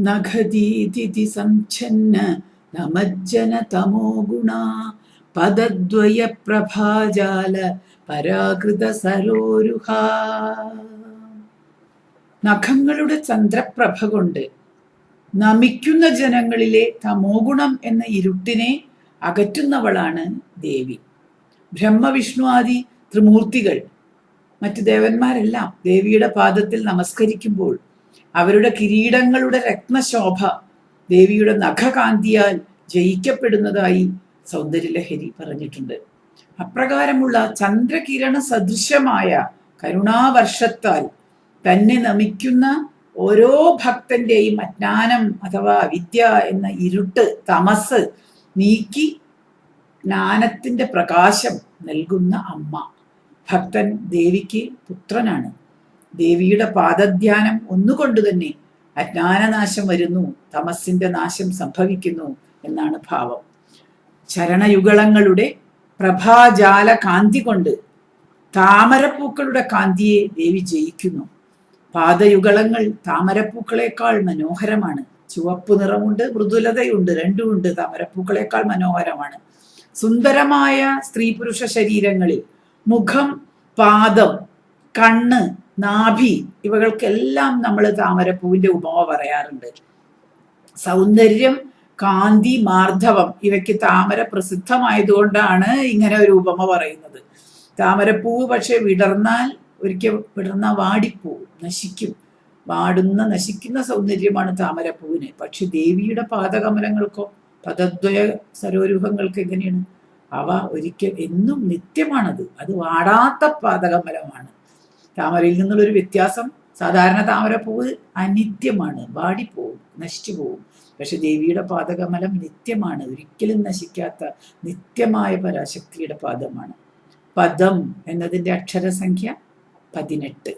നഖദീതി സംഛന്ന നമജ്ജന തമോ ഗുണ പദദ്വയ പ്രഭാജാല പരാകൃത സരോരുഹ. നഖങ്ങളുടെ ചന്ദ്രപ്രഭ കൊണ്ട് നമിക്കുന്ന ജനങ്ങളിലെ തമോഗുണം എന്ന ഇരുട്ടിനെ അകറ്റുന്നവളാണ് ദേവി. ബ്രഹ്മവിഷ്ണു ആദി ത്രിമൂർത്തികൾ, മറ്റു ദേവന്മാരെല്ലാം ദേവിയുടെ പാദത്തിൽ നമസ്കരിക്കുമ്പോൾ അവരുടെ കിരീടങ്ങളുടെ രത്നശോഭ ദേവിയുടെ നഖകാന്തിയാൽ ജയിക്കപ്പെടുന്നതായി സൗന്ദര്യലഹരി പറഞ്ഞിട്ടുണ്ട്. അപ്രകാരമുള്ള ചന്ദ്രകിരണ സദൃശമായ കരുണാവർഷത്താൽ തന്നെ നമിക്കുന്ന ഓരോ ഭക്തന്റെയും അജ്ഞാനം അഥവാ അവിദ്യ എന്ന ഇരുട്ട്, തമസ് നീക്കി ജ്ഞാനത്തിന്റെ പ്രകാശം നൽകുന്ന അമ്മ. ഭക്തൻ ദേവിക്ക് പുത്രനാണ്. ദേവിയുടെ പാദധ്യാനം ഒന്നുകൊണ്ട് തന്നെ അജ്ഞാനനാശം വരുന്നു, തമസിന്റെ നാശം സംഭവിക്കുന്നു എന്നാണ് ഭാവം. ചരണയുഗളങ്ങളുടെ പ്രഭാജാല കാന്തി കൊണ്ട് താമരപ്പൂക്കളുടെ കാന്തിയെ ദേവി ജയിക്കുന്നു. പാദയുഗളങ്ങൾ താമരപ്പൂക്കളെക്കാൾ മനോഹരമാണ്. ചുവപ്പ് നിറമുണ്ട്, മൃദുലതയുണ്ട്, രണ്ടുമുണ്ട്. താമരപ്പൂക്കളെക്കാൾ മനോഹരമാണ്. സുന്ദരമായ സ്ത്രീ പുരുഷ ശരീരങ്ങളിൽ മുഖം, പാദം, കണ്ണ്, നാഭി ഇവകൾക്കെല്ലാം നമ്മൾ താമരപ്പൂവിന്റെ ഉപമ പറയാറുണ്ട്. സൗന്ദര്യം, കാന്തി, മാർദ്ധവം ഇവയ്ക്ക് താമര പ്രസിദ്ധമായതുകൊണ്ടാണ് ഇങ്ങനെ ഒരു ഉപമ പറയുന്നത്. താമരപ്പൂവ് പക്ഷെ ഒരിക്കൽ വിടർന്നാൽ വാടിപ്പോവും, നശിക്കും. നശിക്കുന്ന സൗന്ദര്യമാണ് താമരപ്പൂവിന്. പക്ഷെ ദേവിയുടെ പാദകമലങ്ങൾക്കോ പദദ്വയ സരോരുഹങ്ങൾക്ക് എങ്ങനെയാണ്? അവ ഒരിക്കൽ എന്നും നിത്യമാണത്. അത് വാടാത്ത പാദകമലമാണ്. താമരയിൽ നിന്നുള്ളൊരു വ്യത്യാസം, സാധാരണ താമരപ്പൂവ് അനിത്യമാണ്, വാടിപ്പോവും, നശിച്ചു പോവും. പക്ഷെ ദേവിയുടെ പാദകമലം നിത്യമാണ്, ഒരിക്കലും നശിക്കാത്ത നിത്യമായ പരാശക്തിയുടെ പാദമാണ്. പദം എന്നതിൻ്റെ അക്ഷരസംഖ്യ 18.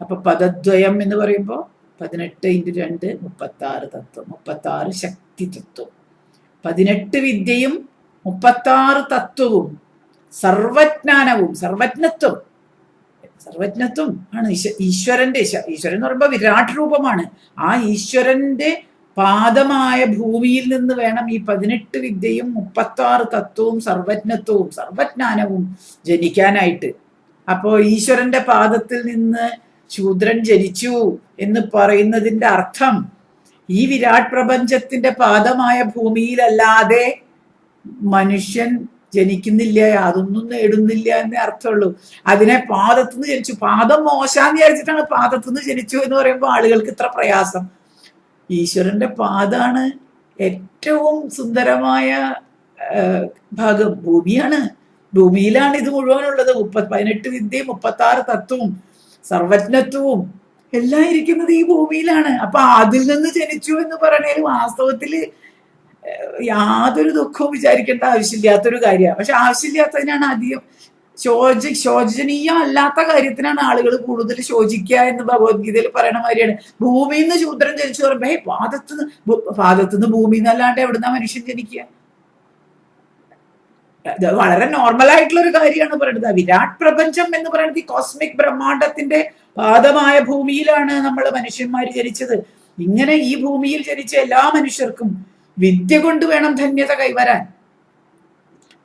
അപ്പൊ പദദ്വയം എന്ന് പറയുമ്പോൾ 18 × 2 36 തത്വം, 36 ശക്തി തത്വം. 18 വിദ്യയും 36 തത്വവും സർവജ്ഞാനവും സർവജ്ഞത്വം ആണ് ഈശ്വരൻ എന്ന് പറയുമ്പോൾ വിരാട് രൂപമാണ്. ആ ഈശ്വരന്റെ പാദമായ ഭൂമിയിൽ നിന്ന് വേണം ഈ 18 വിദ്യയും 36 തത്വവും സർവജ്ഞത്വവും സർവജ്ഞാനവും ജനിക്കാനായിട്ട്. അപ്പോ ഈശ്വരന്റെ പാദത്തിൽ നിന്ന് ശൂദ്രൻ ജനിച്ചു എന്ന് പറയുന്നതിന്റെ അർത്ഥം ഈ വിരാട് പ്രപഞ്ചത്തിന്റെ പാദമായ ഭൂമിയിലല്ലാതെ മനുഷ്യൻ ജനിക്കുന്നില്ല, അതൊന്നും നേടുന്നില്ല എന്നേ അർത്ഥമുള്ളൂ. അതിനെ പാദത്തുനിന്ന് ജനിച്ചു, പാദം മോശാന്ന് വിചാരിച്ചിട്ടാണ് പാദത്തുനിന്ന് ജനിച്ചു എന്ന് പറയുമ്പോൾ ആളുകൾക്ക് ഇത്ര പ്രയാസം. ഈശ്വരന്റെ പാദാണ് ഏറ്റവും സുന്ദരമായ ഭാഗം. ഭൂമിയിലാണ് ഇത് മുഴുവനുള്ളത്. 18 വിദ്യയും 36 തത്വവും സർവജ്ഞത്വവും എല്ലാം ഇരിക്കുന്നത് ഈ ഭൂമിയിലാണ്. അപ്പൊ അതിൽ നിന്ന് ജനിച്ചു എന്ന് പറഞ്ഞാൽ വാസ്തവത്തില് യാതൊരു ദുഃഖവും വിചാരിക്കേണ്ട ആവശ്യമില്ലാത്തൊരു കാര്യമാണ്. പക്ഷെ ആവശ്യമില്ലാത്തതിനാണ് അധികം ശോചനീയം അല്ലാത്ത കാര്യത്തിനാണ് ആളുകൾ കൂടുതൽ ശോചിക്കുക എന്ന് ഭഗവത്ഗീതയിൽ പറയണ മാതിരിയാണ്. ഭൂമിയിൽ നിന്ന് ശൂദ്രൻ ജനിച്ചു പറയുമ്പോ പാദത്തുനിന്ന് ഭൂമിയിൽ നിന്നല്ലാണ്ട് എവിടുന്ന മനുഷ്യൻ ജനിക്കുക? ഇത് വളരെ നോർമൽ ആയിട്ടുള്ള ഒരു കാര്യമാണ് പറയുന്നത്. വിരാട് പ്രപഞ്ചം എന്ന് പറയുന്നത് ഈ കോസ്മിക് ബ്രഹ്മാണ്ടത്തിന്റെ പാദമായ ഭൂമിയിലാണ് നമ്മൾ മനുഷ്യന്മാർ ജനിച്ചത്. ഇങ്ങനെ ഈ ഭൂമിയിൽ ജനിച്ച എല്ലാ മനുഷ്യർക്കും വിദ്യ കൊണ്ട് വേണം ധന്യത കൈവരാൻ.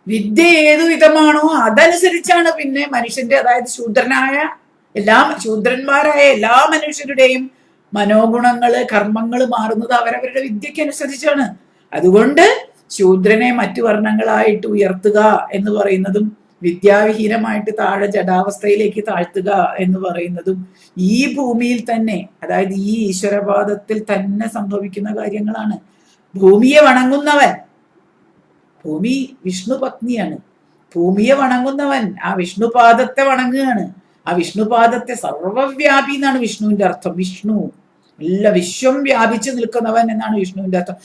വിദ്യ ഏതു വിധമാണോ അതനുസരിച്ചാണ് പിന്നെ മനുഷ്യന്റെ, അതായത് ശൂദ്രന്മാരായ എല്ലാ മനുഷ്യരുടെയും മനോഗുണങ്ങള്, കർമ്മങ്ങൾ മാറുന്നത് അവരവരുടെ വിദ്യക്ക് അനുസരിച്ചാണ്. അതുകൊണ്ട് ശൂദ്രനെ മറ്റു വർണ്ണങ്ങളായിട്ട് ഉയർത്തുക എന്ന് പറയുന്നതും വിദ്യാവിഹീനമായിട്ട് താഴെ ജഡാവസ്ഥയിലേക്ക് താഴ്ത്തുക എന്ന് പറയുന്നതും ഈ ഭൂമിയിൽ തന്നെ, അതായത് ഈ ഈശ്വരപാദത്തിൽ തന്നെ സംഭവിക്കുന്ന കാര്യങ്ങളാണ്. ഭൂമിയെ വണങ്ങുന്നവൻ, ഭൂമി വിഷ്ണു പത്നിയാണ്, ഭൂമിയെ വണങ്ങുന്നവൻ ആ വിഷ്ണുപാദത്തെ വണങ്ങുകയാണ്. ആ വിഷ്ണുപാദത്തെ സർവവ്യാപി എന്നാണ് വിഷ്ണുവിന്റെ അർത്ഥം. വിഷ്ണു എല്ലാ വിശ്വം വ്യാപിച്ചു നിൽക്കുന്നവൻ എന്നാണ് വിഷ്ണുവിന്റെ അർത്ഥം.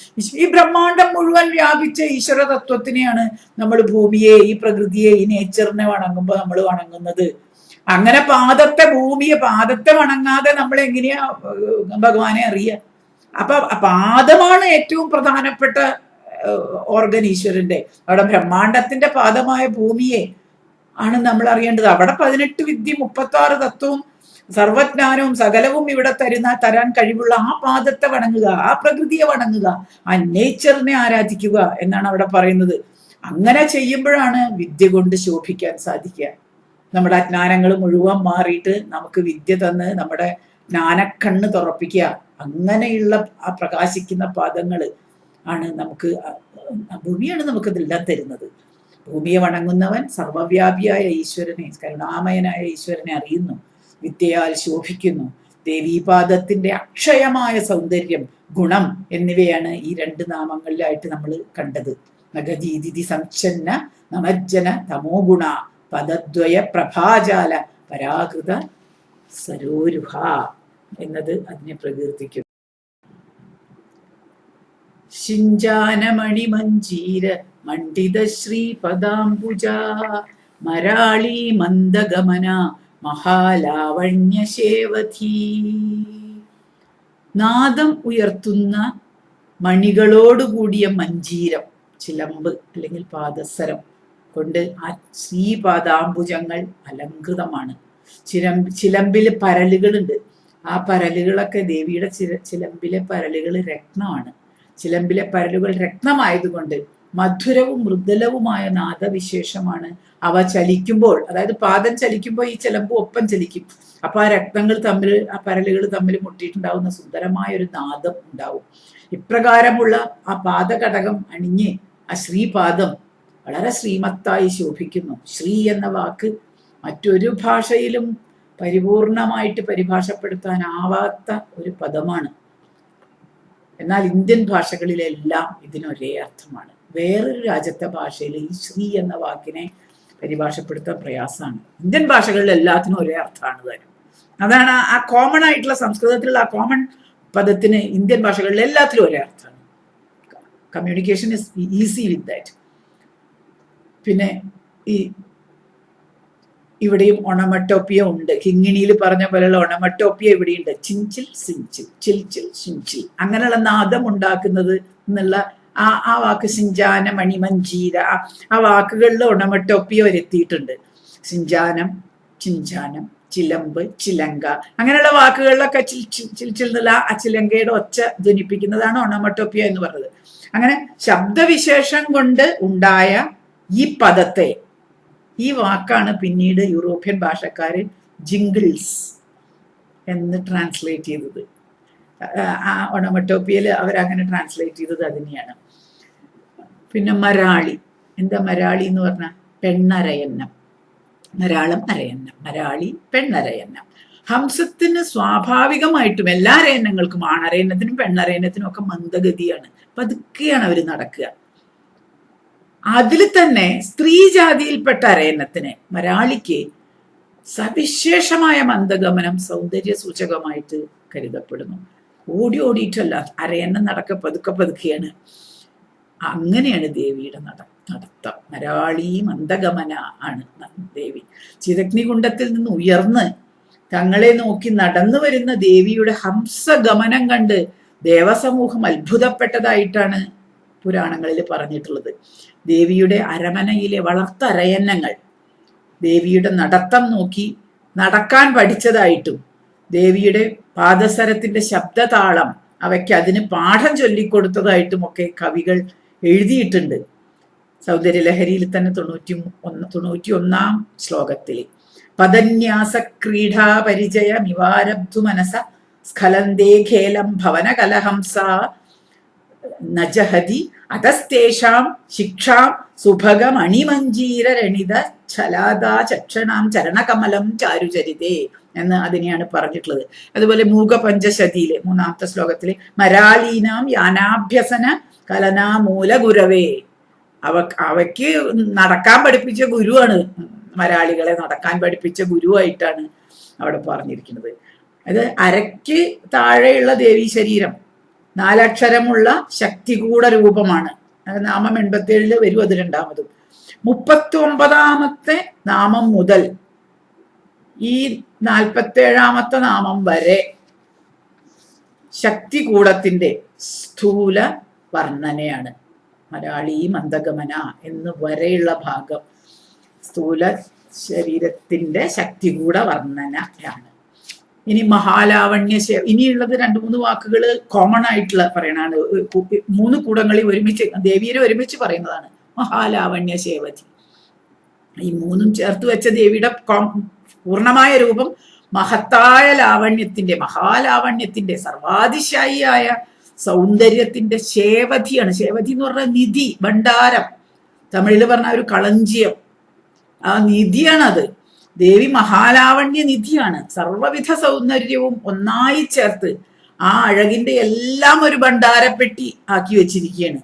ഈ ബ്രഹ്മാണ്ടം മുഴുവൻ വ്യാപിച്ച ഈശ്വര തത്വത്തിനെയാണ് നമ്മൾ ഭൂമിയെ, ഈ പ്രകൃതിയെ, ഈ നേച്ചറിനെ വണങ്ങുമ്പോൾ നമ്മൾ വണങ്ങുന്നത്. അങ്ങനെ പാദത്തെ വണങ്ങാതെ നമ്മൾ എങ്ങനെയാ ഭഗവാനെ അറിയുക? അപ്പൊ പാദമാണ് ഏറ്റവും പ്രധാനപ്പെട്ട ഓർഗൻ ഈശ്വരന്റെ. അവിടെ ബ്രഹ്മാണ്ടത്തിന്റെ പാദമായ ഭൂമിയെ ആണ് നമ്മൾ അറിയേണ്ടത്. അവിടെ 18 വിദ്യയും 36 തത്വവും സർവജ്ഞാനവും സകലവും ഇവിടെ തരാൻ കഴിവുള്ള ആ പാദത്തെ വണങ്ങുക, ആ പ്രകൃതിയെ വണങ്ങുക, ആ നേച്ചറിനെ ആരാധിക്കുക എന്നാണ് അവിടെ പറയുന്നത്. അങ്ങനെ ചെയ്യുമ്പോഴാണ് വിദ്യ കൊണ്ട് ശോഭിക്കാൻ സാധിക്കുക. നമ്മുടെ അജ്ഞാനങ്ങൾ മുഴുവൻ മാറിയിട്ട് നമുക്ക് വിദ്യ തന്ന് നമ്മുടെ ജ്ഞാനക്കണ്ണ് തുറപ്പിക്കുക. അങ്ങനെയുള്ള ആ പ്രകാശിക്കുന്ന പാദങ്ങൾ ആണ് നമുക്ക്, ഭൂമിയാണ് നമുക്കിതെല്ലാം തരുന്നത്. ഭൂമിയെ വണങ്ങുന്നവൻ സർവവ്യാപിയായ ഈശ്വരനെ, കരുണാമയനായ ഈശ്വരനെ അറിയുന്നു, വിദ്യയാൽ ശോഭിക്കുന്നു. ദേവീപാദത്തിന്റെ അക്ഷയമായ സൗന്ദര്യം, ഗുണം എന്നിവയാണ് ഈ രണ്ട് നാമങ്ങളിലായിട്ട് നമ്മൾ കണ്ടത്. നഗജീതി സംച്ഛന്ന നമജ്ജന തമോ ഗുണ പദദ്വയ പ്രഭാജാല പരാകൃത സരോരുഹ എന്നത് അതിനെ പ്രകീർത്തിക്കുന്നു. ശിഞ്ചാനമണിമഞ്ജീര മണ്ഡിത ശ്രീപദാംബുജ മരാളി മന്ദഗമന മഹാലാവണ്യശേവധീ. നാദം ഉയർത്തുന്ന മണികളോടുകൂടിയ മഞ്ജീരം, ചിലമ്പ് അല്ലെങ്കിൽ പാദസരം കൊണ്ട് ആ ശ്രീപാദാംബുജങ്ങൾ അലങ്കൃതമാണ്. ചിലമ്പില് പരലുകളുണ്ട്. ആ പരലുകളൊക്കെ ദേവിയുടെ ചിലമ്പിലെ പരലുകൾ രത്നമാണ്. ചിലമ്പിലെ പരലുകൾ രത്നമായതുകൊണ്ട് മധുരവും മൃദുലവുമായ നാദവിശേഷമാണ് അവ ചലിക്കുമ്പോൾ. അതായത് പാദം ചലിക്കുമ്പോൾ ഈ ചിലമ്പ് ഒപ്പം ചലിക്കും. അപ്പൊ ആ രക്തങ്ങൾ തമ്മിൽ, ആ പരലുകൾ തമ്മിൽ മുട്ടിയിട്ടുണ്ടാവുന്ന സുന്ദരമായ ഒരു നാദം ഉണ്ടാവും. ഇപ്രകാരമുള്ള ആ പാദഘടകം അണിഞ്ഞ് ആ ശ്രീപാദം വളരെ ശ്രീമത്തായി ശോഭിക്കുന്നു. ശ്രീ എന്ന വാക്ക് മറ്റൊരു ഭാഷയിലും പരിപൂർണമായിട്ട് പരിഭാഷപ്പെടുത്താനാവാത്ത ഒരു പദമാണ്. എന്നാൽ ഇന്ത്യൻ ഭാഷകളിലെല്ലാം ഇതിനൊരേ അർത്ഥമാണ്. വേറൊരു രാജ്യത്തെ ഭാഷയിൽ ഈ ശ്രീ എന്ന വാക്കിനെ പരിഭാഷപ്പെടുത്താൻ പ്രയാസമാണ്. ഇന്ത്യൻ ഭാഷകളിൽ എല്ലാത്തിനും ഒരേ അർത്ഥമാണ് തരും. അതാണ് ആ കോമൺ ആയിട്ടുള്ള സംസ്കൃതത്തിലുള്ള ആ കോമൺ പദത്തിന് ഇന്ത്യൻ ഭാഷകളിൽ എല്ലാത്തിലും ഒരേ അർത്ഥമാണ്. Communication is easy with that. പിന്നെ ഈ ഇവിടെയും ഒണമട്ടോപ്പിയ ഉണ്ട്. കിങ്ങിണിയിൽ പറഞ്ഞ പോലെയുള്ള ഒണമട്ടോപ്പിയ ഇവിടെയുണ്ട്. ചിഞ്ചിൽ സിഞ്ചിൽ, ചിൽച്ചിൽ ചിഞ്ചിൽ, അങ്ങനെയുള്ള നാദം ഉണ്ടാക്കുന്നത് എന്നുള്ള ആ വാക്ക് സിഞ്ചാന മണിമഞ്ജീര, ആ വാക്കുകളിൽ ഒണമട്ടോപ്പിയ വരുത്തിയിട്ടുണ്ട്. സിഞ്ചാനം, ചിഞ്ചാനം, ചിലമ്പ്, ചിലങ്ക, അങ്ങനെയുള്ള വാക്കുകളിലൊക്കെ ചിൽച്ചിൽ എന്നുള്ള ആ ചിലങ്കയുടെ ഒച്ച ധ്വനിപ്പിക്കുന്നതാണ് ഒണമട്ടോപ്പിയ എന്ന് പറഞ്ഞത്. അങ്ങനെ ശബ്ദവിശേഷം കൊണ്ട് ഉണ്ടായ ഈ പദത്തെ, ഈ വാക്കാണ് പിന്നീട് യൂറോപ്യൻ ഭാഷക്കാര് ജിംഗിൾസ് എന്ന് ട്രാൻസ്ലേറ്റ് ചെയ്തത്. ആ ഒണമട്ടോപ്പിയയിൽ അവരങ്ങനെ ട്രാൻസ്ലേറ്റ് ചെയ്തത് അതിനെയാണ്. പിന്നെ മരാളി, എന്താ മരാളി എന്ന് പറഞ്ഞാൽ പെണ്ണരയന്നം, മരാളം അരയന്നം, മരാളി പെണ്ണരയന്നം. ഹംസത്തിന് സ്വാഭാവികമായിട്ടും എല്ലാ അരയന്നങ്ങൾക്കും, ആണരയന്നത്തിനും പെണ്ണരയന്നത്തിനും ഒക്കെ മന്ദഗതിയാണ്, പതുക്കെയാണ് അവർ നടക്കുക. അതിൽ തന്നെ സ്ത്രീ ജാതിയിൽപ്പെട്ട അരയന്നത്തിന്, മരാളിക്ക് സവിശേഷമായ മന്ദഗമനം സൗന്ദര്യ സൂചകമായിട്ട് കരുതപ്പെടുന്നു. ഓടി ഓടിയിട്ടല്ല, അരയന്നം നടക്ക പതുക്കെ പതുക്കെയാണ്. അങ്ങനെയാണ് ദേവിയുടെ നടത്തം. മരാളി മന്ദഗമന ആണ് ദേവി. ചിതഗ്നികുണ്ഡത്തിൽ നിന്ന് ഉയർന്ന് തങ്ങളെ നോക്കി നടന്നു വരുന്ന ദേവിയുടെ ഹംസഗമനം കണ്ട് ദേവസമൂഹം അത്ഭുതപ്പെട്ടതായിട്ടാണ് പുരാണങ്ങളിൽ പറഞ്ഞിട്ടുള്ളത്. ദേവിയുടെ അരമനയിലെ വളർത്തരയന്നങ്ങൾ ദേവിയുടെ നടത്തം നോക്കി നടക്കാൻ പഠിച്ചതായിട്ടും ദേവിയുടെ പാദസരത്തിന്റെ ശബ്ദതാളം അവയ്ക്ക് അതിന് പാഠം ചൊല്ലിക്കൊടുത്തതായിട്ടും ഒക്കെ കവികൾ എഴുതിയിട്ടുണ്ട്. സൗന്ദര്യലഹരിയിൽ തന്നെ 91 ശ്ലോകത്തിൽ പദന്യാസ ക്രീഡാ പരിചയ നിവാരബ്ധു മനസ സ്ഖലന്തേ ഖേലം ഭവന കലഹംസ നജഹതി അതസ്തേഷാം ശിക്ഷാം സുഭഗമണിമഞ്ജീര രണിത ഛലാദാ ചക്ഷണാം ചരണകമലം ചാരുചരിതേ എന്ന് അതിനെയാണ് പറഞ്ഞിട്ടുള്ളത്. അതുപോലെ മൂകപഞ്ചശതിയിലെ 3-ാമത്തെ ശ്ലോകത്തില് മരാലീനാം യാനാഭ്യസന കലനാമൂല ഗുരവേ, അവയ്ക്ക് നടക്കാൻ പഠിപ്പിച്ച ഗുരുവാണ്, മരാളികളെ നടക്കാൻ പഠിപ്പിച്ച ഗുരുവായിട്ടാണ് അവിടെ പറഞ്ഞിരിക്കുന്നത്. അത് അരയ്ക്ക് താഴെയുള്ള ദേവീ ശരീരം 4 അക്ഷരമുള്ള ശക്തികൂട രൂപമാണ്. നാമം 87 വരും, അത് 2-മതും. 39-ാമത്തെ നാമം മുതൽ ഈ 47-ാമത്തെ നാമം വരെ ശക്തികൂടത്തിന്റെ സ്ഥൂല വർണ്ണനയാണ്. മരാളി മന്ദഗമന എന്ന് വരെയുള്ള ഭാഗം സ്ഥൂല ശരീരത്തിന്റെ ശക്തികൂട വർണ്ണനയാണ്. ഇനി മഹാലാവണ്യ ഇനിയുള്ളത് 2-3 വാക്കുകൾ കോമൺ ആയിട്ടുള്ള പറയണാണ്. 3 കൂടങ്ങളിൽ ഒരുമിച്ച് ദേവിയെ ഒരുമിച്ച് പറയുന്നതാണ്. മഹാലാവണ്യ ശേവതി, ഈ 3ഉം ചേർത്ത് വെച്ച ദേവിയുടെ പൂർണ്ണമായ രൂപം മഹത്തായ ലാവണ്യത്തിന്റെ, മഹാലാവണ്യത്തിന്റെ, സർവാതിശായിയായ സൗന്ദര്യത്തിന്റെ ശേവധിയാണ്. ശേവധി എന്ന് പറഞ്ഞാൽ നിധി, ഭണ്ഡാരം, തമിഴിൽ പറഞ്ഞ ഒരു കളഞ്ചിയം, ആ നിധിയാണത്. ദേവി മഹാലാവണ്യ നിധിയാണ്. സർവവിധ സൗന്ദര്യവും ഒന്നായി ചേർത്ത് ആ അഴകിന്റെ എല്ലാം ഒരു ഭണ്ഡാരപ്പെട്ടി ആക്കി വെച്ചിരിക്കുകയാണ്.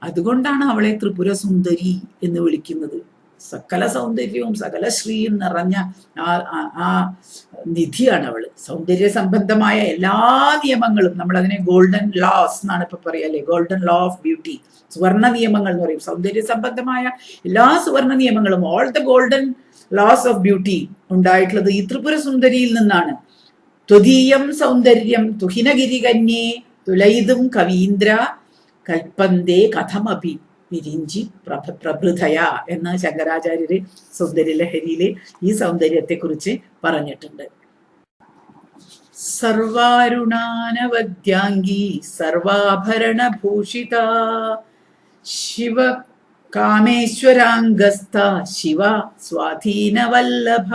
അതുകൊണ്ടാണ് അവളെ ത്രിപുര സുന്ദരി എന്ന് വിളിക്കുന്നത്. സകല സൗന്ദര്യവും സകല ശ്രീയും നിറഞ്ഞ ആ നിധിയാണ് അവള്. സൗന്ദര്യ സംബന്ധമായ എല്ലാ നിയമങ്ങളും, നമ്മൾ അതിനെ ഗോൾഡൻ ലോസ് എന്നാണ് ഇപ്പൊ പറയല്ലേ, ഗോൾഡൻ ലോ ഓഫ് ബ്യൂട്ടി, സുവർണ നിയമങ്ങൾ എന്ന് പറയും. സൗന്ദര്യ സംബന്ധമായ എല്ലാ സുവർണ നിയമങ്ങളും, all the golden laws of beauty ഉണ്ടായിട്ടുള്ളത് ഈ ത്രിപുര സുന്ദരിയിൽ നിന്നാണ്. ത്വദീയം സൗന്ദര്യം തുഹിനഗിരികന്യേ തുലയിതും കവീന്ദ്ര കൽപ്പന്തേ കഥമപി വിരിഞ്ചി പ്രഭൃതയ എന്ന് ശങ്കരാചാര്യര് സൗന്ദര്യലഹരിയില് ഈ സൗന്ദര്യത്തെ കുറിച്ച് പറഞ്ഞിട്ടുണ്ട്. സർവാരുണാനവദ്യാംഗി സർവാഭരണഭൂഷിത ശിവ കാമേശ്വരാംഗസ്ഥ ശിവ സ്വാധീനവല്ലഭ.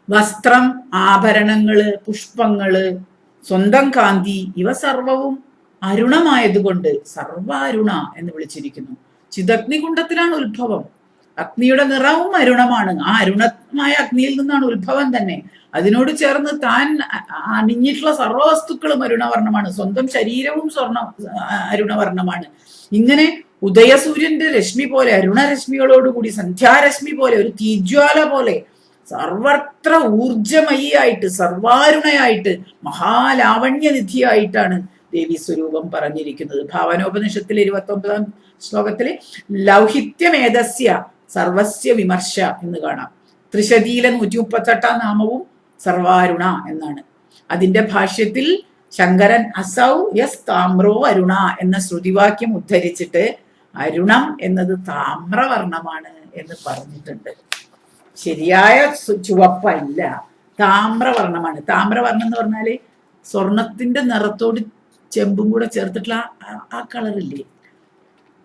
വസ്ത്രം, ആഭരണങ്ങള്, പുഷ്പങ്ങള്, സ്വന്തം കാന്തി, ഇവ സർവവും അരുണമായതുകൊണ്ട് സർവാരുണ എന്ന് വിളിച്ചിരിക്കുന്നു. ചിദഗ്നികുണ്ഡത്തിലാണ് ഉത്ഭവം. അഗ്നിയുടെ നിറവും അരുണമാണ്. ആ അരുണമായ അഗ്നിയിൽ നിന്നാണ് ഉത്ഭവം തന്നെ. അതിനോട് ചേർന്ന് താൻ അണിഞ്ഞിട്ടുള്ള സർവവസ്തുക്കളും അരുണവർണ്ണമാണ്. സ്വന്തം ശരീരവും അരുണവർണ്ണമാണ്. ഇങ്ങനെ ഉദയസൂര്യന്റെ രശ്മി പോലെ, അരുണരശ്മികളോടുകൂടി, സന്ധ്യാരശ്മി പോലെ, ഒരു തീജ്വാല പോലെ സർവത്ര ഊർജമയിയായിട്ട്, സർവാരുണയായിട്ട്, മഹാലാവണ്യനിധിയായിട്ടാണ് ദേവി സ്വരൂപം പറഞ്ഞിരിക്കുന്നത്. ഭാവനോപനിഷത്തിലെ 29-ാം ശ്ലോകത്തില് ലൗഹിത്യമേതസ്യ സർവസ്യ വിമർശ എന്ന് കാണാം. ത്രിശതിയിലെ 138-ാം നാമവും സർവാരുണ എന്നാണ്. അതിന്റെ ഭാഷ്യത്തിൽ ശങ്കരൻ അസൗ യസ് താമ്രോ അരുണ എന്ന ശ്രുതിവാക്യം ഉദ്ധരിച്ചിട്ട് അരുണം എന്നത് താമ്രവർണ്ണമാണ് എന്ന് പറഞ്ഞിട്ടുണ്ട്. ശരിയായ ചുവപ്പല്ല, താമ്രവർണ്ണമാണ്. താമ്രവർണ്ണം എന്ന് പറഞ്ഞാല് സ്വർണത്തിന്റെ നിറത്തോട് ചെമ്പും കൂടെ ചേർത്തിട്ടുള്ള ആ കളറില്ലേ,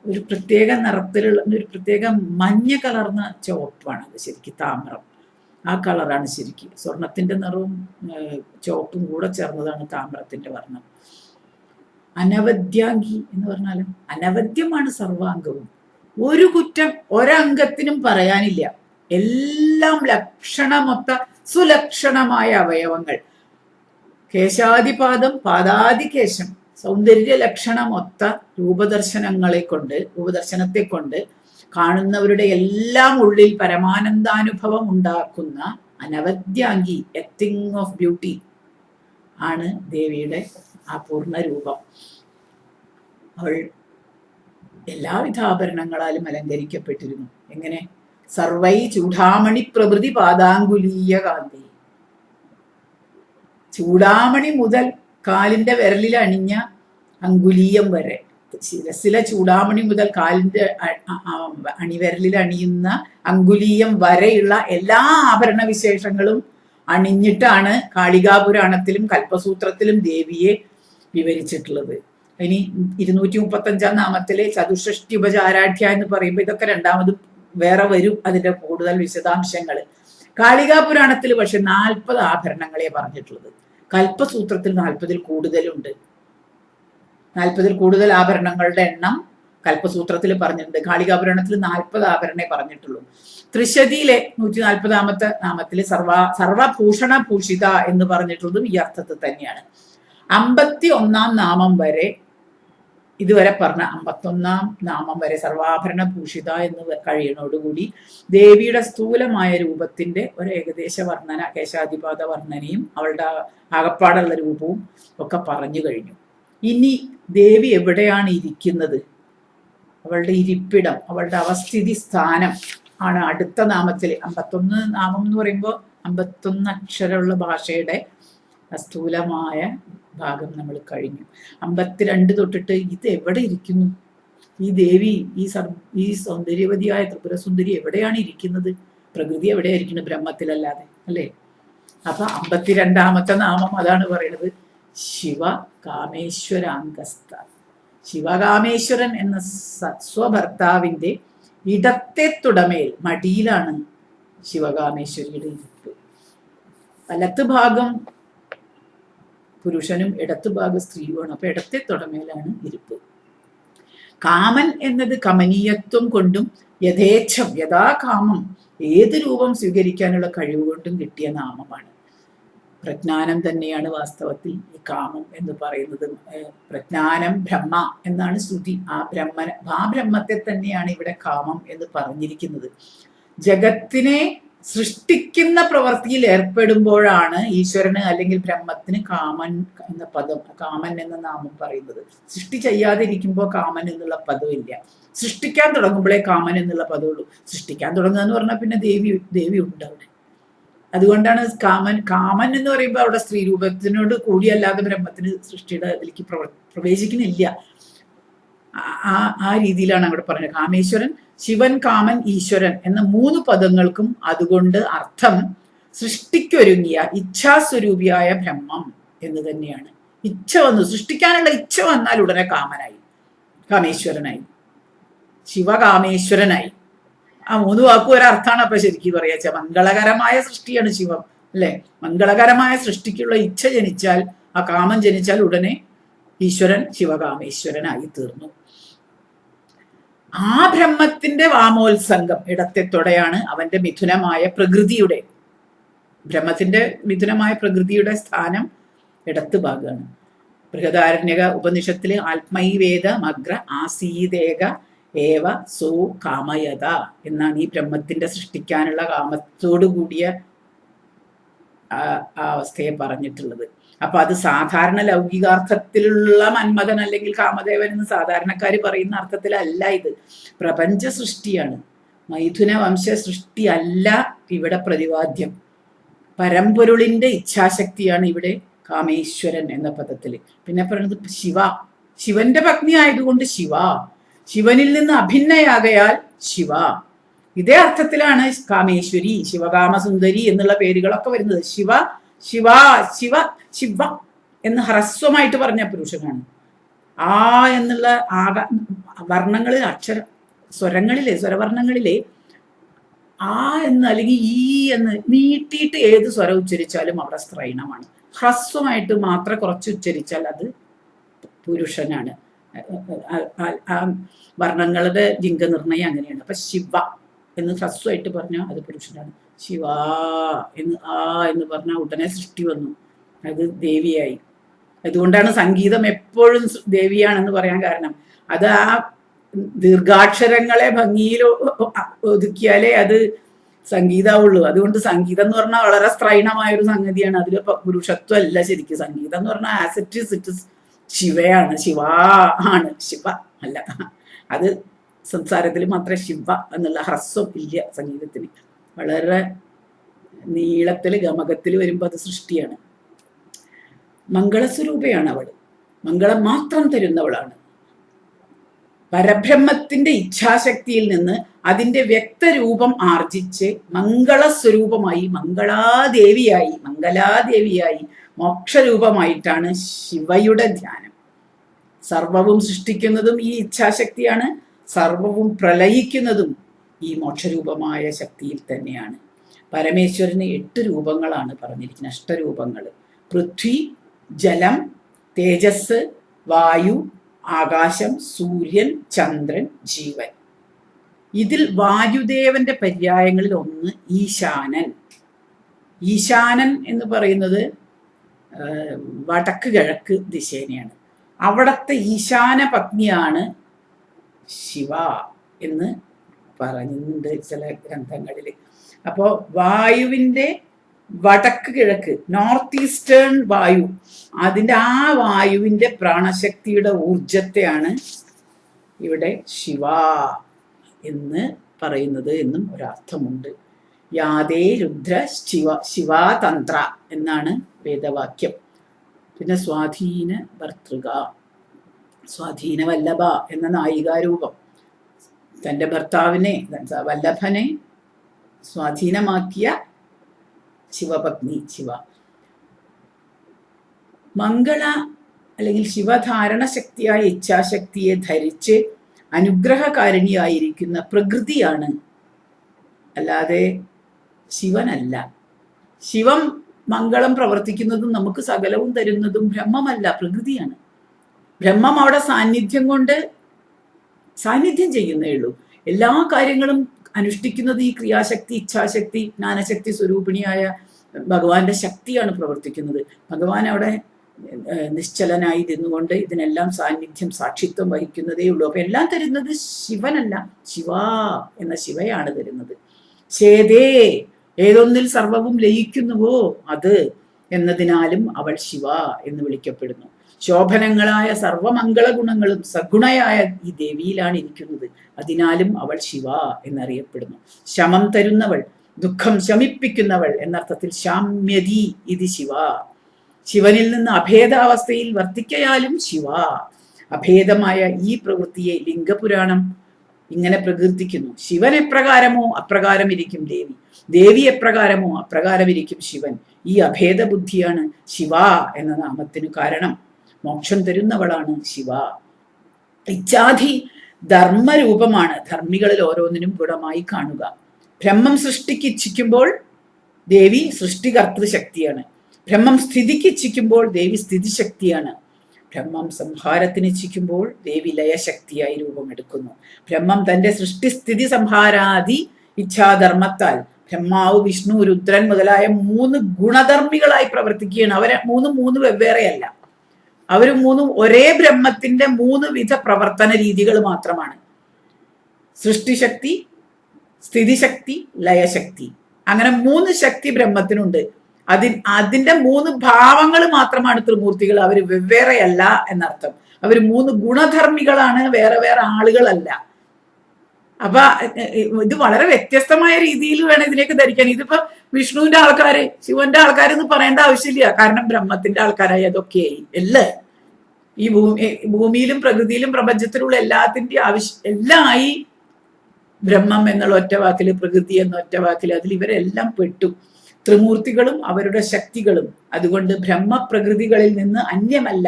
ഒരു പ്രത്യേക നിറത്തിലുള്ള, ഒരു പ്രത്യേക മഞ്ഞ കലർന്ന ചുവപ്പാണ് അത് ശരിക്കും താമ്രം. ആ കളറാണ് ശരിക്കും. സ്വർണത്തിന്റെ നിറവും ചുവപ്പും കൂടെ ചേർന്നതാണ് താമ്രത്തിന്റെ വർണ്ണം. അനവദ്യാംഗി എന്ന് പറഞ്ഞാലും അനവദ്യമാണ് സർവാംഗവും. ഒരു കുറ്റം ഒരംഗത്തിനും പറയാനില്ല. എല്ലാം ലക്ഷണമൊത്ത സുലക്ഷണമായ അവയവങ്ങൾ. കേശാദിപാദം പാദാദികേശം, സൗന്ദര്യ ലക്ഷണമൊത്ത രൂപദർശനത്തെ കൊണ്ട് കാണുന്നവരുടെ എല്ലാം ഉള്ളിൽ പരമാനന്ദാനുഭവം ഉണ്ടാക്കുന്ന അനവദ്യാംഗി, എ തിങ് ഓഫ് ബ്യൂട്ടി ആണ് ദേവിയുടെ ആ പൂർണ്ണ രൂപം. അവൾ എല്ലാവിധ ആഭരണങ്ങളാലും അലങ്കരിക്കപ്പെട്ടിരുന്നു. എങ്ങനെ? സർവൈ ചൂടാമണി പ്രഭൃതി പാദാങ്കുലീയ കാന്തി. ചൂടാമണി മുതൽ കാലിന്റെ വിരലിൽ അണിഞ്ഞ അങ്കുലീയം വരെ, ശിരസിലെ ചൂടാമണി മുതൽ കാലിന്റെ അണിവിരലിൽ അണിയുന്ന അങ്കുലീയം വരെയുള്ള എല്ലാ ആഭരണ വിശേഷങ്ങളും അണിഞ്ഞിട്ടാണ് കാളികാപുരാണത്തിലും കൽപ്പസൂത്രത്തിലും ദേവിയെ വിവരിച്ചിട്ടുള്ളത്. ഇനി 235-ാം നാമത്തിലെ ചതുഷ്ഷഷ്ടി ഉപചാരാഢ്യ എന്ന് പറയുമ്പോൾ ഇതൊക്കെ രണ്ടാമതും വേറെ വരും, അതിന്റെ കൂടുതൽ വിശദാംശങ്ങൾ. കാളികാപുരാണത്തിൽ പക്ഷെ 40 ആഭരണങ്ങളെ പറഞ്ഞിട്ടുള്ളത്. കൽപ്പസൂത്രത്തിൽ 40-ൽ കൂടുതലുണ്ട്. 40-ൽ കൂടുതൽ ആഭരണങ്ങളുടെ എണ്ണം കൽപ്പസൂത്രത്തിൽ പറഞ്ഞിട്ടുണ്ട്. കാളികാപുരാണത്തിൽ 40 ആഭരണേ പറഞ്ഞിട്ടുള്ളൂ. ത്രിശതിയിലെ 140-ാമത്തെ നാമത്തിൽ സർവഭൂഷണ ഭൂഷിത എന്ന് പറഞ്ഞിട്ടുള്ളതും ഈ അർത്ഥത്തിൽ തന്നെയാണ്. 51-ാം നാമം വരെ, ഇതുവരെ പറഞ്ഞ 51-ാം നാമം വരെ സർവാഭരണ ഭൂഷിത എന്ന് കഴിയുന്നതോടുകൂടി ദേവിയുടെ സ്ഥൂലമായ രൂപത്തിന്റെ ഒരു ഏകദേശ വർണ്ണന, കേശാദിപാത വർണ്ണനയും അവളുടെ ആകപ്പാടുള്ള രൂപവും ഒക്കെ പറഞ്ഞു കഴിഞ്ഞു. ഇനി ദേവി എവിടെയാണ് ഇരിക്കുന്നത്, അവളുടെ ഇരിപ്പിടം, അവളുടെ അവസ്ഥിതി സ്ഥാനം ആണ് അടുത്ത നാമത്തിൽ. 51 നാമം എന്ന് പറയുമ്പോൾ 51 അക്ഷരമുള്ള ഭാഷയുടെ സ്ഥൂലമായ ഭാഗം നമ്മൾ കഴിഞ്ഞു. 52 തൊട്ടിട്ട് ഇത് എവിടെ ഇരിക്കുന്നു, ഈ ദേവി, ഈ സൗന്ദര്യവതിയായ ത്രിപുരസുന്ദരി എവിടെയാണ് ഇരിക്കുന്നത്? പ്രകൃതി എവിടെയായിരിക്കുന്നത്? ബ്രഹ്മത്തിലല്ലാതെ അല്ലേ? അപ്പൊ 52ാമത്തെ നാമം അതാണ് പറയുന്നത്, ശിവ കാമേശ്വരാംഗസ്ത. ശിവകാമേശ്വരൻ എന്ന സ്വഭർത്താവിന്റെ ഇടത്തെ തുടമേൽ, മടിയിലാണ് ശിവകാമേശ്വരിയുടെ ഇരിപ്പ്. വലത്ത് ഭാഗം പുരുഷനും ഇടത്ത് ഭാഗം സ്ത്രീയുമാണ്. അപ്പൊ ഇടത്തെ തുടമേലാണ് ഇരിപ്പ്. കാമൻ എന്നത് കമനീയത്വം കൊണ്ടും യഥേച്ഛം യഥാകാമം ഏത് രൂപം സ്വീകരിക്കാനുള്ള കഴിവ് കൊണ്ടും കിട്ടിയ നാമമാണ്. പ്രജ്ഞാനം തന്നെയാണ് വാസ്തവത്തിൽ ഈ കാമം എന്ന് പറയുന്നത്. പ്രജ്ഞാനം ബ്രഹ്മ എന്നാണ് ശ്രുതി. ആ ബ്രഹ്മത്തെ തന്നെയാണ് ഇവിടെ കാമം എന്ന് പറഞ്ഞിരിക്കുന്നത്. ജഗത്തിനെ സൃഷ്ടിക്കുന്ന പ്രവൃത്തിയിൽ ഏർപ്പെടുമ്പോഴാണ് ഈശ്വരന് അല്ലെങ്കിൽ ബ്രഹ്മത്തിന് കാമൻ എന്ന പദം, കാമൻ എന്ന നാമം പറയുന്നത്. സൃഷ്ടി ചെയ്യാതെ ഇരിക്കുമ്പോൾ കാമൻ എന്നുള്ള പദമില്ല. സൃഷ്ടിക്കാൻ തുടങ്ങുമ്പോഴേ കാമൻ എന്നുള്ള പദമുള്ളൂ. സൃഷ്ടിക്കാൻ തുടങ്ങുക എന്ന് പറഞ്ഞാൽ പിന്നെ ദേവി ഉണ്ട് അവിടെ. അതുകൊണ്ടാണ് കാമൻ എന്ന് പറയുമ്പോൾ അവിടെ സ്ത്രീ രൂപത്തിനോട് കൂടിയല്ലാതെ ബ്രഹ്മത്തിന് സൃഷ്ടിയുടെ അതിലേക്ക് പ്രവേശിക്കുന്നില്ല. ആ രീതിയിലാണ് അവിടെ പറഞ്ഞത്. കാമേശ്വരൻ, ശിവൻ, കാമൻ, ഈശ്വരൻ എന്ന 3 പദങ്ങൾക്കും അതുകൊണ്ട് അർത്ഥം സൃഷ്ടിക്കൊരുങ്ങിയ ഇച്ഛാസ്വരൂപിയായ ബ്രഹ്മം എന്ന് തന്നെയാണ്. ഇച്ഛ വന്നു, സൃഷ്ടിക്കാനുള്ള ഇച്ഛ വന്നാൽ ഉടനെ കാമനായി, കാമേശ്വരനായി, ശിവകാമേശ്വരനായി. ആ 3 വാക്കും ഒരർത്ഥാണ് അപ്പൊ ശരിക്കും പറയാ. മംഗളകരമായ സൃഷ്ടിയാണ് ശിവം, അല്ലെ? മംഗളകരമായ സൃഷ്ടിക്കുള്ള ഇച്ഛ ജനിച്ചാൽ, ആ കാമം ജനിച്ചാൽ ഉടനെ ഈശ്വരൻ ശിവകാമേശ്വരനായി തീർന്നു. ആ ബ്രഹ്മത്തിന്റെ വാമോത്സംഗം ഇടത്തെത്തോടെയാണ് അവന്റെ മിഥുനമായ പ്രകൃതിയുടെ, ബ്രഹ്മത്തിന്റെ മിഥുനമായ പ്രകൃതിയുടെ സ്ഥാനം ഇടത്ത് ഭാഗമാണ്. ബൃഹദാരണ്യക ഉപനിഷത്തില് ആത്മൈവേദ മഗ്ര ആസീതേക ഏവ സോ കാമയത എന്നാണ് ഈ ബ്രഹ്മത്തിന്റെ സൃഷ്ടിക്കാനുള്ള കാമത്തോടു കൂടിയ ആ അവസ്ഥയെ പറഞ്ഞിട്ടുള്ളത്. അപ്പൊ അത് സാധാരണ ലൗകികാർത്ഥത്തിലുള്ള മന്മഥൻ അല്ലെങ്കിൽ കാമദേവൻ എന്ന് സാധാരണക്കാര് പറയുന്ന അർത്ഥത്തിലല്ല. ഇത് പ്രപഞ്ച സൃഷ്ടിയാണ്, മൈഥുന വംശ സൃഷ്ടി അല്ല ഇവിടെ പ്രതിപാദ്യം. പരമ്പൊരുളിന്റെ ഇച്ഛാശക്തിയാണ് ഇവിടെ കാമേശ്വരൻ എന്ന പദത്തില്. പിന്നെ പറയുന്നത് ശിവ, ശിവന്റെ പത്നി ആയതുകൊണ്ട് ശിവ, ശിവനിൽ നിന്ന് അഭിന്നയാകയാൽ ശിവ. ഇതേ അർത്ഥത്തിലാണ് കാമേശ്വരി, ശിവകാമസുന്ദരി എന്നുള്ള പേരുകളൊക്കെ വരുന്നത്. ശിവ, ശിവ, ശിവ, ശിവ എന്ന് ഹ്രസ്വമായിട്ട് പറഞ്ഞ പുരുഷനാണ്. ആ എന്നുള്ള വർണ്ണങ്ങളിൽ, സ്വരവർണ്ണങ്ങളിലെ ആ എന്ന് അല്ലെങ്കിൽ ഈ എന്ന് നീട്ടിയിട്ട് ഏത് സ്വരം ഉച്ചരിച്ചാലും അവിടെ സ്ത്രൈണമാണ്. ഹ്രസ്വമായിട്ട് മാത്രം കുറച്ച് ഉച്ചരിച്ചാൽ അത് പുരുഷനാണ്. വർണ്ണങ്ങളുടെ ലിംഗനിർണയം അങ്ങനെയാണ്. അപ്പൊ ശിവ എന്ന് ഹ്രസ്വമായിട്ട് പറഞ്ഞാൽ അത് പുരുഷനാണ്. ശിവ എന്ന് പറഞ്ഞാൽ ഉടനെ സൃഷ്ടി വന്നു, അത് ദേവിയായി. അതുകൊണ്ടാണ് സംഗീതം എപ്പോഴും ദേവിയാണെന്ന് പറയാൻ കാരണം. അത് ആ ദീർഘാക്ഷരങ്ങളെ ഭംഗിയിൽ ഒതുക്കിയാലേ അത് സംഗീതമുള്ളൂ. അതുകൊണ്ട് സംഗീതം എന്ന് പറഞ്ഞാൽ വളരെ സ്ത്രൈണമായ ഒരു സംഗതിയാണ്. അതിൽ പുരുഷത്വം അല്ല ശരിക്കും. സംഗീതം എന്ന് പറഞ്ഞാൽ ആസ് ഇറ്റ് ഇസ് ശിവയാണ്, ശിവ ആണ്, ശിവ അല്ല. അത് സംസാരത്തിൽ മാത്രമേ ശിവ എന്നുള്ള ഹ്രസ്വം ഇല്ല സംഗീതത്തിന്. വളരെ നീളത്തില് ഗമകത്തിൽ വരുമ്പോൾ അത് സൃഷ്ടിയാണ്. മംഗളസ്വരൂപയാണ് അവൾ, മംഗളം മാത്രം തരുന്നവളാണ്. പരബ്രഹ്മത്തിന്റെ ഇച്ഛാശക്തിയിൽ നിന്ന് അതിന്റെ വ്യക്തരൂപം ആർജിച്ച് മംഗളസ്വരൂപമായി, മംഗലാദേവിയായി മോക്ഷരൂപമായിട്ടാണ് ശിവയുടെ ധ്യാനം. സർവവും സൃഷ്ടിക്കുന്നതും ഈ ഇച്ഛാശക്തിയാണ്, സർവവും പ്രലയിക്കുന്നതും ഈ മോക്ഷരൂപമായ ശക്തിയിൽ തന്നെയാണ്. പരമേശ്വരന് 8 രൂപങ്ങളാണ് പറഞ്ഞിരിക്കുന്നത്, അഷ്ടരൂപങ്ങൾ. പൃഥ്വി, ജലം, തേജസ്, വായു, ആകാശം, സൂര്യൻ, ചന്ദ്രൻ, ജീവൻ. ഇതിൽ വായുദേവന്റെ പര്യായങ്ങളിൽ ഒന്ന് ഈശാനൻ. ഈശാനൻ എന്ന് പറയുന്നത് വടക്ക് കിഴക്ക് ദിശേനയാണ്. അവിടത്തെ ഈശാന പത്നിയാണ് ശിവ എന്ന് പറയുന്നുണ്ട് ചില ഗ്രന്ഥങ്ങളിൽ. അപ്പോൾ വായുവിൻ്റെ വടക്ക് കിഴക്ക്, നോർത്ത് ഈസ്റ്റേൺ വായു, അതിൻ്റെ ആ വായുവിൻ്റെ പ്രാണശക്തിയുടെ ഊർജത്തെയാണ് ഇവിടെ ശിവ എന്ന് പറയുന്നത് എന്നും ഒരർത്ഥമുണ്ട്. യാതേ രുദ്ര ശിവാതന്ത്ര എന്നാണ് വേദവാക്യം. പിന്നെ സ്വാധീന ഭർതൃക, സ്വാധീന വല്ലഭ എന്ന നായികാരൂപം. തൻ്റെ ഭർത്താവിനെ, വല്ലഭനെ സ്വാധീനമാക്കിയ ശിവപത്നി ശിവ. മംഗള അല്ലെങ്കിൽ ശിവധാരണ ശക്തിയായ ഇച്ഛാശക്തിയെ ധരിച്ച് അനുഗ്രഹകാരിണിയായിരിക്കുന്ന പ്രകൃതിയാണ്, അല്ലാതെ ശിവനല്ല. ശിവം മംഗളം പ്രവർത്തിക്കുന്നതും നമുക്ക് സകലവും തരുന്നതും ബ്രഹ്മമല്ല, പ്രകൃതിയാണ്. ബ്രഹ്മം അവിടെ സാന്നിധ്യം ചെയ്യുന്നേ ഉള്ളൂ. എല്ലാ കാര്യങ്ങളും അനുഷ്ഠിക്കുന്നത് ഈ ക്രിയാശക്തി, ഇച്ഛാശക്തി, ജ്ഞാനശക്തി സ്വരൂപിണിയായ ഭഗവാന്റെ ശക്തിയാണ് പ്രവർത്തിക്കുന്നത്. ഭഗവാൻ അവിടെ നിശ്ചലനായി നിന്നുകൊണ്ട് ഇതിനെല്ലാം സാക്ഷിത്വം വഹിക്കുന്നതേ ഉള്ളൂ. അപ്പൊ എല്ലാം തരുന്നത് ശിവനല്ല, ശിവ എന്ന ശിവയാണ് തരുന്നത്. ശേതേ, ഏതൊന്നിൽ സർവവും ലയിക്കുന്നുവോ അത് എന്നതിനാലും അവൾ ശിവ എന്ന് വിളിക്കപ്പെടുന്നു. ശോഭനങ്ങളായ സർവമംഗള ഗുണങ്ങളും സഗുണയായ ഈ ദേവിയിലാണ് ഇരിക്കുന്നത്. അതിനാലും അവൾ ശിവ എന്നറിയപ്പെടുന്നു. ശമം തരുന്നവൾ, ദുഃഖം ശമിപ്പിക്കുന്നവൾ എന്നർത്ഥത്തിൽ ശാമ്യതി ഇത് ശിവ. ശിവനിൽ നിന്ന് അഭേദാവസ്ഥയിൽ വർത്തിക്കയാലും ശിവ. അഭേദമായ ഈ പ്രവൃത്തിയെ ലിംഗപുരാണം ഇങ്ങനെ പ്രകീർത്തിക്കുന്നു. ശിവൻ എപ്രകാരമോ അപ്രകാരം ഇരിക്കും ദേവി, ദേവി എപ്രകാരമോ അപ്രകാരം ഇരിക്കും ശിവൻ. ഈ അഭേദ ബുദ്ധിയാണ് ശിവ എന്ന നാമത്തിനു കാരണം. മോക്ഷം തരുന്നവളാണ് ശിവ. ഇച്ഛാധി ധർമ്മരൂപമാണ്, ധർമ്മികളിൽ ഓരോന്നിനും ഗുണമായി കാണുക. ബ്രഹ്മം സൃഷ്ടിക്ക് ഇച്ഛിക്കുമ്പോൾ ദേവി സൃഷ്ടികർത്തൃ ശക്തിയാണ്. ബ്രഹ്മം സ്ഥിതിക്ക് ഇച്ഛിക്കുമ്പോൾ ദേവി സ്ഥിതിശക്തിയാണ്. ബ്രഹ്മം സംഹാരത്തിന് ഇച്ഛിക്കുമ്പോൾ ദേവി ലയശക്തിയായി രൂപമെടുക്കുന്നു. ബ്രഹ്മം തന്റെ സൃഷ്ടിസ്ഥിതി സംഹാരാദി ഇച്ഛാധർമ്മത്താൽ ബ്രഹ്മാവ്, വിഷ്ണു, രുദ്രൻ മുതലായ 3 ഗുണധർമ്മികളായി പ്രവർത്തിക്കുകയാണ്. അവരെ മൂന്ന് വെവ്വേറെയല്ല. അവർ 3 ഒരേ ബ്രഹ്മത്തിന്റെ 3 വിധ പ്രവർത്തന രീതികൾ മാത്രമാണ്. സൃഷ്ടിശക്തി, സ്ഥിതിശക്തി, ലയശക്തി. അങ്ങനെ 3 ശക്തി ബ്രഹ്മത്തിനുണ്ട്. അതിന്റെ 3 ഭാവങ്ങൾ മാത്രമാണ് ത്രിമൂർത്തികൾ. അവർ വെവ്വേറെയല്ല എന്നർത്ഥം. അവർ 3 ഗുണധർമ്മികളാണ്, വേറെ വേറെ ആളുകളല്ല. അപ്പൊ ഇത് വളരെ വ്യത്യസ്തമായ രീതിയിൽ വേണം ഇതിലേക്ക് ധരിക്കാൻ. ഇതിപ്പോ വിഷ്ണുവിന്റെ ആൾക്കാര്, ശിവന്റെ ആൾക്കാർ എന്ന് പറയേണ്ട ആവശ്യമില്ല. കാരണം ബ്രഹ്മത്തിന്റെ ആൾക്കാരായി അതൊക്കെയായി അല്ലേ. ഈ ഭൂമിയിലും പ്രകൃതിയിലും പ്രപഞ്ചത്തിലുള്ള എല്ലാം ആയി ബ്രഹ്മം എന്നുള്ള ഒറ്റ വാക്കില്, പ്രകൃതി എന്ന ഒറ്റ വാക്കില്. അതിൽ ഇവരെല്ലാം പെട്ടു, ത്രിമൂർത്തികളും അവരുടെ ശക്തികളും. അതുകൊണ്ട് ബ്രഹ്മപ്രകൃതികളിൽ നിന്ന് അന്യമല്ല,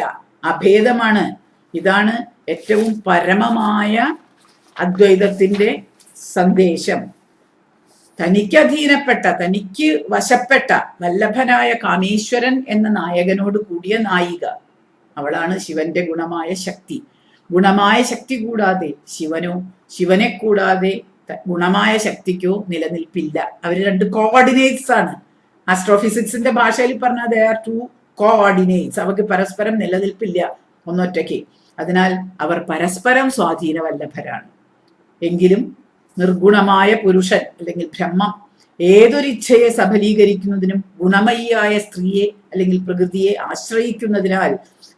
അഭേദമാണ്. ഇതാണ് ഏറ്റവും പരമമായ അദ്വൈതത്തിന്റെ സന്ദേശം. തനിക്ക് അധീനപ്പെട്ട, തനിക്ക് വശപ്പെട്ട വല്ലഭനായ കാമേശ്വരൻ എന്ന നായകനോട് കൂടിയ നായിക, അവളാണ് ശിവന്റെ ഗുണമായ ശക്തി. ഗുണമായ ശക്തി കൂടാതെ ശിവനോ, ശിവനെ കൂടാതെ ഗുണമായ ശക്തിക്കോ നിലനിൽപ്പില്ല. അവർ 2 കോർഡിനേറ്റ്സ് ആണ്. ആസ്ട്രോഫിസിക്സിന്റെ ഭാഷയിൽ പറഞ്ഞാൽ ദേ ആർ 2 കോർഡിനേറ്റ്സ്. അവർക്ക് പരസ്പരം നിലനിൽപ്പില്ല ഒന്നൊറ്റയ്ക്ക്. അതിനാൽ അവർ പരസ്പരം സ്വാധീനവല്ലഭരാണ്. എങ്കിലും നിർഗുണമായ പുരുഷൻ അല്ലെങ്കിൽ ബ്രഹ്മം ഏതൊരിച്ഛയെ സഫലീകരിക്കുന്നതിനും ഗുണമയിയായ സ്ത്രീയെ അല്ലെങ്കിൽ പ്രകൃതിയെ ആശ്രയിക്കുന്നതിനാൽ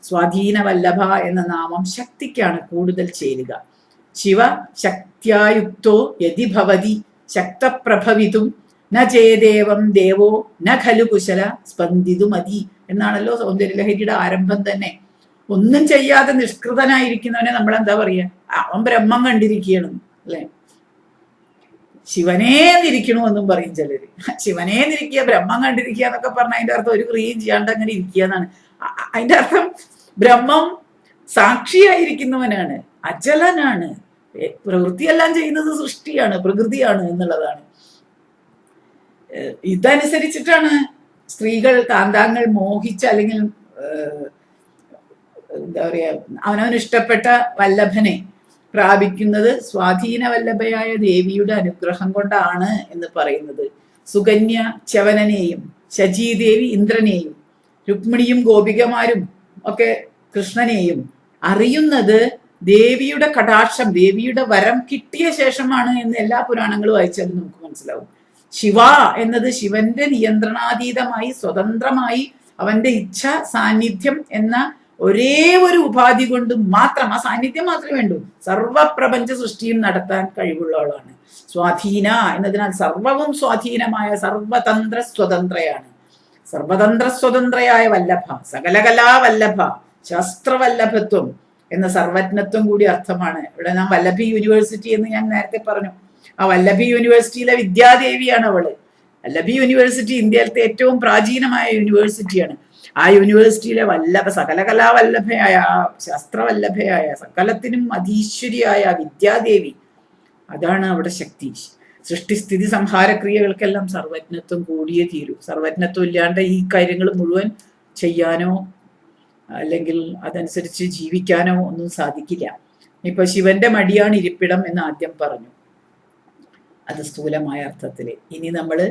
സ്വാധീനവല്ലഭ എന്ന നാമം ശക്തിക്കാണ് കൂടുതൽ ചേരുക. ശിവ ശക്തിയായുക്തോ യതി ഭവതി ശക്തപ്രഭവിതും ന ചേദേവം ദേവോ ന ഖലു കുശല സ്പന്ദിതുമതി എന്നാണല്ലോ സൗന്ദര്യലഹരിയുടെ ആരംഭം തന്നെ. ഒന്നും ചെയ്യാതെ നിഷ്കൃതനായിരിക്കുന്നവനെ നമ്മൾ എന്താ പറയാ, അവൻ ബ്രഹ്മം കണ്ടിരിക്കണം അല്ലെ. ശിവനേന്നിരിക്കണു എന്നും പറയും ചിലര്. ശിവനേന്നിരിക്കുക, ബ്രഹ്മം കണ്ടിരിക്കുക എന്നൊക്കെ പറഞ്ഞ അതിന്റെ അർത്ഥം ഒരു ക്രിയയും ചെയ്യാണ്ട് അങ്ങനെ ഇരിക്കുക എന്നാണ്. അതിന്റെ അർത്ഥം ബ്രഹ്മം സാക്ഷിയായിരിക്കുന്നവനാണ്, അചലനാണ്. പ്രവൃത്തിയെല്ലാം ചെയ്യുന്നത് സൃഷ്ടിയാണ്, പ്രകൃതിയാണ് എന്നുള്ളതാണ്. ഇതനുസരിച്ചിട്ടാണ് സ്ത്രീകൾ, കാന്താങ്ങൾ മോഹിച്ച അല്ലെങ്കിൽ എന്താ പറയാ, അവനവന് ഇഷ്ടപ്പെട്ട വല്ലഭനെ പ്രാപിക്കുന്നത് സ്വാധീന വല്ലഭയായ ദേവിയുടെ അനുഗ്രഹം കൊണ്ടാണ് എന്ന് പറയുന്നത്. സുകന്യ ചവനനെയും ശചീദേവി ഇന്ദ്രനെയും രുക്മിണിയും ഗോപികമാരും ഒക്കെ കൃഷ്ണനെയും അറിയുന്നത് ദേവിയുടെ കടാക്ഷം, ദേവിയുടെ വരം കിട്ടിയ ശേഷമാണ് എന്ന് എല്ലാ പുരാണങ്ങളും വായിച്ചാലും നമുക്ക് മനസ്സിലാവും. ശിവ എന്നത് ശിവന്റെ നിയന്ത്രണാതീതമായി സ്വതന്ത്രമായി അവന്റെ ഇച്ഛ സാന്നിധ്യം എന്ന ഒരേ ഒരു ഉപാധി കൊണ്ട് മാത്രം, ആ സാന്നിധ്യം മാത്രമേ വേണ്ടൂ, സർവപ്രപഞ്ച സൃഷ്ടിയും നടത്താൻ കഴിവുള്ളവളാണ്. സ്വാധീന എന്നതിനാൽ സർവവും സ്വാധീനമായ സർവതന്ത്ര സ്വതന്ത്രയാണ്. സർവതന്ത്ര സ്വതന്ത്രയായ വല്ലഭ, സകലകലാ വല്ലഭ, ശാസ്ത്രവല്ലഭത്വം എന്ന സർവജ്ഞത്വം കൂടി അർത്ഥമാണ്. ഇവിടെ നാം വല്ലഭി യൂണിവേഴ്സിറ്റി എന്ന് ഞാൻ നേരത്തെ പറഞ്ഞു. ആ വല്ലഭി യൂണിവേഴ്സിറ്റിയിലെ വിദ്യാദേവിയാണ് അവള്. വല്ലഭി യൂണിവേഴ്സിറ്റി ഇന്ത്യയിലത്തെ ഏറ്റവും പ്രാചീനമായ യൂണിവേഴ്സിറ്റിയാണ്. ആ യൂണിവേഴ്സിറ്റിയിലെ സകലകലാവല്ലഭയായ, ശാസ്ത്രവല്ലഭയായ, സകലത്തിനും അധീശ്വരിയായ വിദ്യാദേവി, അതാണ് അവിടെ ശക്തി. സൃഷ്ടിസ്ഥിതി സംഹാരക്രിയകൾക്കെല്ലാം സർവജ്ഞത്വം കൂടിയേ തീരൂ. സർവജ്ഞത്വം ഇല്ലാണ്ട് ഈ കാര്യങ്ങൾ മുഴുവൻ ചെയ്യാനോ അല്ലെങ്കിൽ അതനുസരിച്ച് ജീവിക്കാനോ ഒന്നും സാധിക്കില്ല. ഇപ്പൊ ശിവന്റെ മടിയാണ് ഇരിപ്പിടം എന്ന് ആദ്യം പറഞ്ഞു, അത് സ്ഥൂലമായ അർത്ഥത്തില്. ഇനി നമ്മള്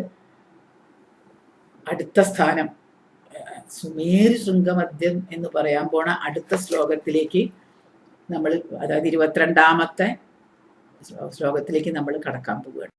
അടുത്ത സ്ഥാനം സുമേരു ശൃംഗമദ്യം എന്ന് പറയാൻ പോണ അടുത്ത ശ്ലോകത്തിലേക്ക് നമ്മൾ, അതായത് 22ാമത്തെ ശ്ലോകത്തിലേക്ക് നമ്മൾ കടക്കാൻ പോവുകയാണ്.